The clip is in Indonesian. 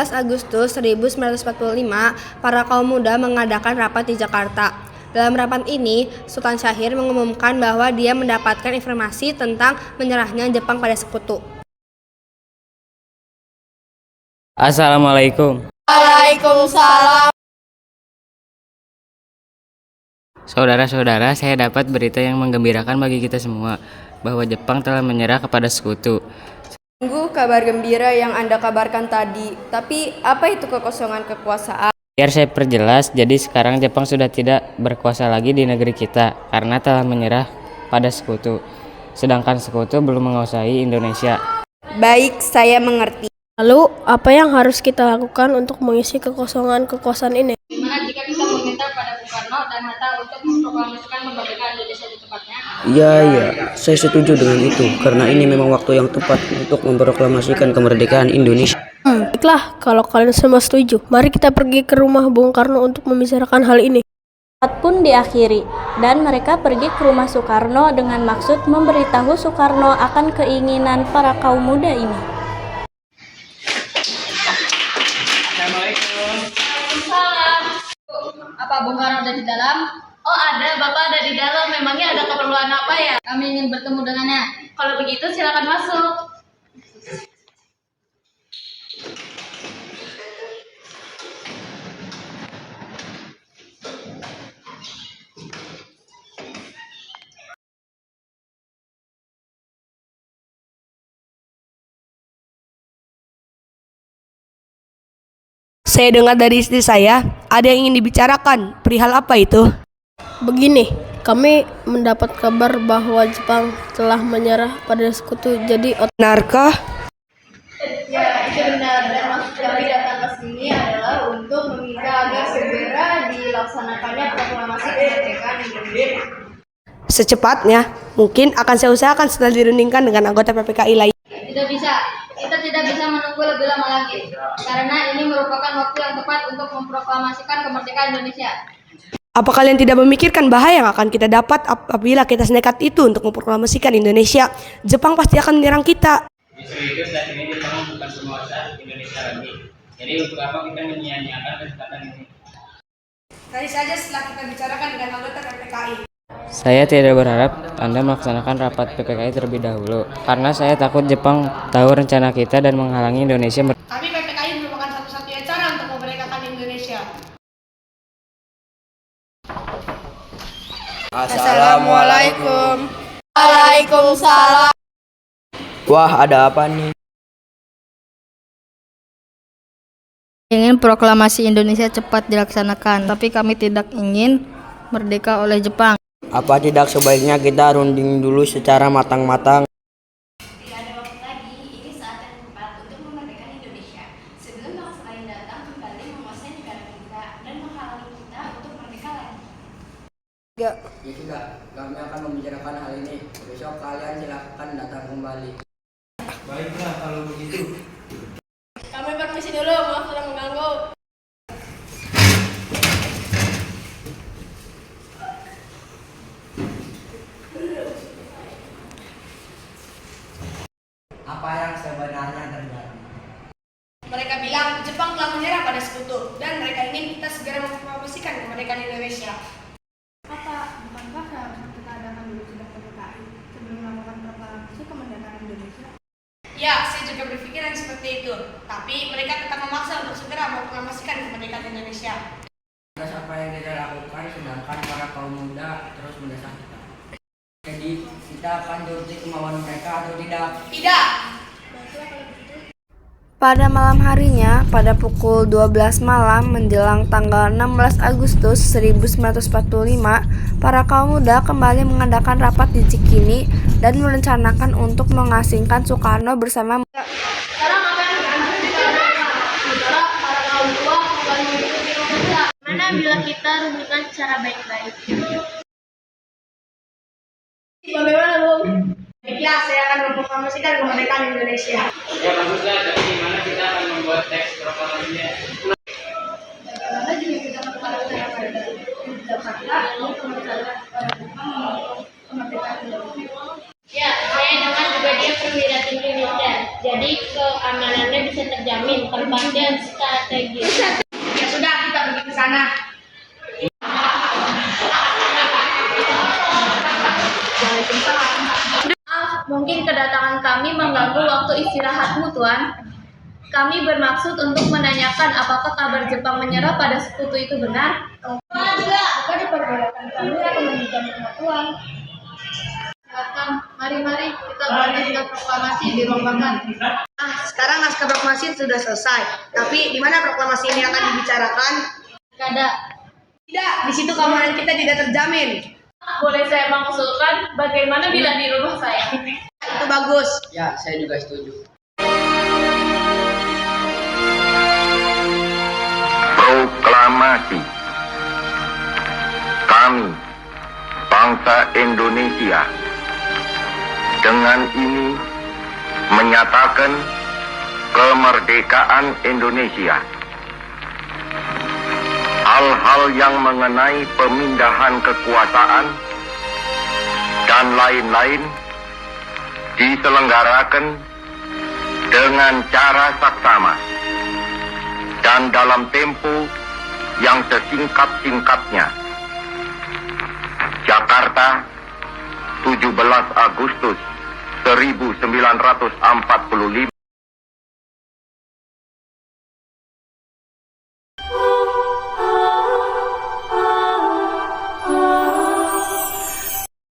16 Agustus 1945, para kaum muda mengadakan rapat di Jakarta. Dalam rapat ini, Sultan Syahrir mengumumkan bahwa dia mendapatkan informasi tentang menyerahnya Jepang pada sekutu. Assalamualaikum. Waalaikumsalam. Saudara-saudara, saya dapat berita yang menggembirakan bagi kita semua, bahwa Jepang telah menyerah kepada sekutu. Sungguh kabar gembira yang Anda kabarkan tadi, tapi apa itu kekosongan kekuasaan? Biar saya perjelas, jadi sekarang Jepang sudah tidak berkuasa lagi di negeri kita, karena telah menyerah pada sekutu. Sedangkan sekutu belum menguasai Indonesia. Baik, saya mengerti. Lalu, apa yang harus kita lakukan untuk mengisi kekosongan kekuasaan ini? Gimana jika kita meminta pada Bung Karno dan Hatta untuk memproklamasikan kemerdekaan Indonesia secepatnya? Iya, saya setuju dengan itu, karena ini memang waktu yang tepat untuk memproklamasikan kemerdekaan Indonesia. Baiklah, kalau kalian semua setuju, mari kita pergi ke rumah Bung Karno untuk membicarakan hal ini. Rapat pun diakhiri, dan mereka pergi ke rumah Soekarno dengan maksud memberitahu Soekarno akan keinginan para kaum muda ini. Apa Bung Karno ada di dalam? Oh ada, Bapak ada di dalam. Memangnya ada keperluan apa ya? Kami ingin bertemu dengannya. Kalau begitu silakan masuk. Saya dengar dari istri saya, ada yang ingin dibicarakan. Perihal apa itu? Begini, kami mendapat kabar bahwa Jepang telah menyerah pada sekutu, jadi Benarkah? Ya, itu benar. Dan maksud kami datang ke sini adalah untuk meminta agar segera dilaksanakannya proklamasi kemerdekaan Indonesia. Secepatnya, mungkin akan saya usahakan setelah dirundingkan dengan anggota PPKI lain. Tidak bisa. Kita tidak bisa menunggu lebih lama lagi. Karena ini merupakan waktu yang tepat untuk memproklamasikan kemerdekaan Indonesia. Apa kalian tidak memikirkan bahaya yang akan kita dapat apabila kita senekat itu untuk memproklamasikan Indonesia? Jepang pasti akan menyerang kita. Justru itu saat ini Jepang bukan penguasa Indonesia lagi. Jadi untuk apa kita menyia-nyiakan kesempatan ini? Tadi saja setelah kita bicarakan dengan anggota PPKI. Saya tidak berharap Anda melaksanakan rapat PPKI terlebih dahulu, karena saya takut Jepang tahu rencana kita dan menghalangi Indonesia. Kami PPKI merupakan satu-satunya cara untuk memerdekakan Indonesia. Assalamualaikum. Waalaikumsalam. Wah, ada apa nih? Ingin proklamasi Indonesia cepat dilaksanakan, tapi kami tidak ingin merdeka oleh Jepang. Apa tidak sebaiknya kita runding dulu secara matang-matang? Tidak ada waktu lagi, ini saat yang tepat untuk memerdekakan Indonesia. Sebelum bangsa lain datang kembali menguasai negara kita dan menghalangi kita untuk merdeka lagi. Ya sudah, kami akan membicarakan hal ini. Besok kalian silakan datang kembali. Baiklah kalau begitu. kami permisi dulu, maaf sudah mengganggu. Apa yang sebenarnya terjadi? Mereka bilang Jepang telah menyerah pada sekutu dan mereka ingin kita segera memproklamasikan kemerdekaan Indonesia. Bukankah seharusnya kita adakan dulu sidang PPKI sebelum melakukan proklamasi kemerdekaan Indonesia? Ya, saya juga berpikiran seperti itu. Tapi mereka tetap memaksa untuk segera memproklamasikan kemerdekaan Indonesia. Terus apa yang kita lakukan sedangkan para kaum muda terus mendesak kita? Jadi kita akan turuti kemauan mereka atau tidak? Tidak. Pada malam harinya, pada pukul 12 malam menjelang tanggal 16 Agustus 1945, para kaum muda kembali mengadakan rapat di Cikini dan merencanakan untuk mengasingkan Soekarno bersama. Sekarang apa yang terjadi di negara para kaum tua kembali mengikuti Indonesia? Mana bila kita rumuskan secara baik-baik? Bagaimana, Bung? Baiklah, saya akan memproklamasikan kemerdekaan Indonesia. Ya baguslah, tapi gimana kita akan membuat teks proklamasinya? Bagaimana juga kita melakukan Jakarta lalu kemerdekaan Indonesia. Ya, saya dengar juga dia perwira tinggi militer. Jadi keamanannya bisa terjamin, tempatnya mengganggu waktu istirahatmu, Tuan. Kami bermaksud untuk menanyakan apakah kabar Jepang menyerah pada sekutu itu benar? Enggak, apa diperbolehkan kami akan meminjam rumah Tuan. Silakan, mari kita melanjutkan proklamasi di ruang makan. Sekarang naskah proklamasi sudah selesai. Tapi di mana proklamasi ini akan dibicarakan? Kada. Tidak, di situ keamanan kita tidak terjamin. Boleh saya mengusulkan bagaimana bila di rumah saya? Itu bagus. Ya, saya juga setuju. Proklamasi. Kami, bangsa Indonesia, dengan ini menyatakan kemerdekaan Indonesia. Hal-hal yang mengenai pemindahan kekuasaan dan lain-lain diselenggarakan dengan cara saksama dan dalam tempo yang sesingkat-singkatnya. Jakarta, 17 Agustus 1945,